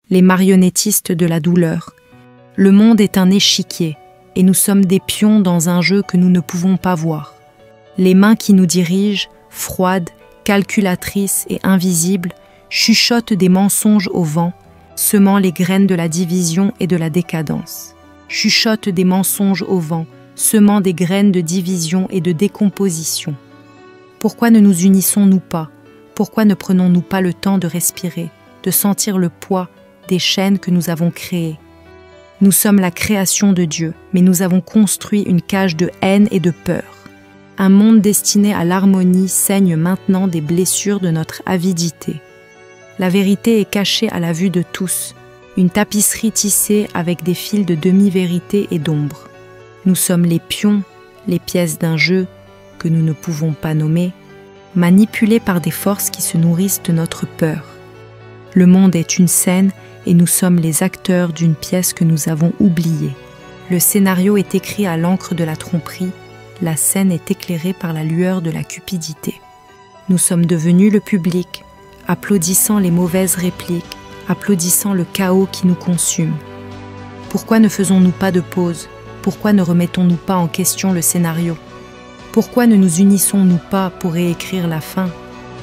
les marionnettistes de la douleur. Le monde est un échiquier, et nous sommes des pions dans un jeu que nous ne pouvons pas voir. Les mains qui nous dirigent, froides, calculatrices et invisibles, chuchotent des mensonges au vent, semant les graines de la division et de la décadence. Chuchotent des mensonges au vent, semant des graines de division et de décomposition. Pourquoi ne nous unissons-nous pas? Pourquoi ne prenons-nous pas le temps de respirer, de sentir le poids des chaînes que nous avons créées? Nous sommes la création de Dieu, mais nous avons construit une cage de haine et de peur. Un monde destiné à l'harmonie saigne maintenant des blessures de notre avidité. La vérité est cachée à la vue de tous, une tapisserie tissée avec des fils de demi-vérité et d'ombre. Nous sommes les pions, les pièces d'un jeu que nous ne pouvons pas nommer, manipulés par des forces qui se nourrissent de notre peur. Le monde est une scène et nous sommes les acteurs d'une pièce que nous avons oubliée. Le scénario est écrit à l'encre de la tromperie, la scène est éclairée par la lueur de la cupidité. Nous sommes devenus le public, applaudissant les mauvaises répliques, applaudissant le chaos qui nous consume. Pourquoi ne faisons-nous pas de pause? Pourquoi ne remettons-nous pas en question le scénario? Pourquoi ne nous unissons-nous pas pour réécrire la fin?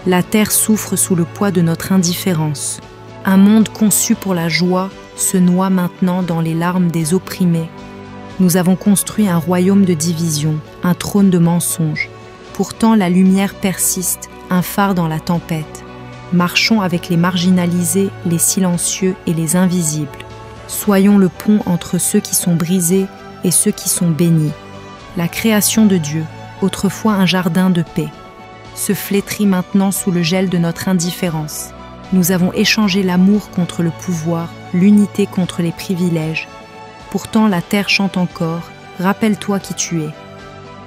La terre souffre sous le poids de notre indifférence. Un monde conçu pour la joie se noie maintenant dans les larmes des opprimés. Nous avons construit un royaume de division, un trône de mensonges. Pourtant la lumière persiste, un phare dans la tempête. Marchons avec les marginalisés, les silencieux et les invisibles. Soyons le pont entre ceux qui sont brisés et ceux qui sont bénis. La création de Dieu, autrefois un jardin de paix, se flétrit maintenant sous le gel de notre indifférence. Nous avons échangé l'amour contre le pouvoir, l'unité contre les privilèges. Pourtant la terre chante encore, rappelle-toi qui tu es.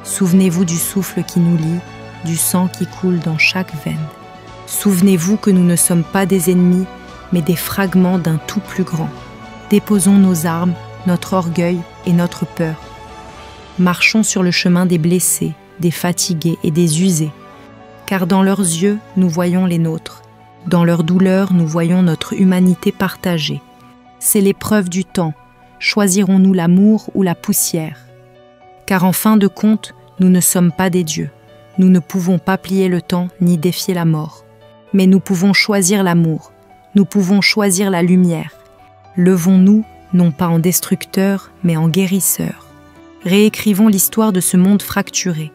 Souvenez-vous du souffle qui nous lie, du sang qui coule dans chaque veine. Souvenez-vous que nous ne sommes pas des ennemis, mais des fragments d'un tout plus grand. Déposons nos armes, notre orgueil et notre peur. Marchons sur le chemin des blessés, des fatigués et des usés. Car dans leurs yeux, nous voyons les nôtres. Dans leur douleur, nous voyons notre humanité partagée. C'est l'épreuve du temps. Choisirons-nous l'amour ou la poussière? Car en fin de compte, nous ne sommes pas des dieux. Nous ne pouvons pas plier le temps ni défier la mort. Mais nous pouvons choisir l'amour. Nous pouvons choisir la lumière. Levons-nous, non pas en destructeurs, mais en guérisseurs. Réécrivons l'histoire de ce monde fracturé.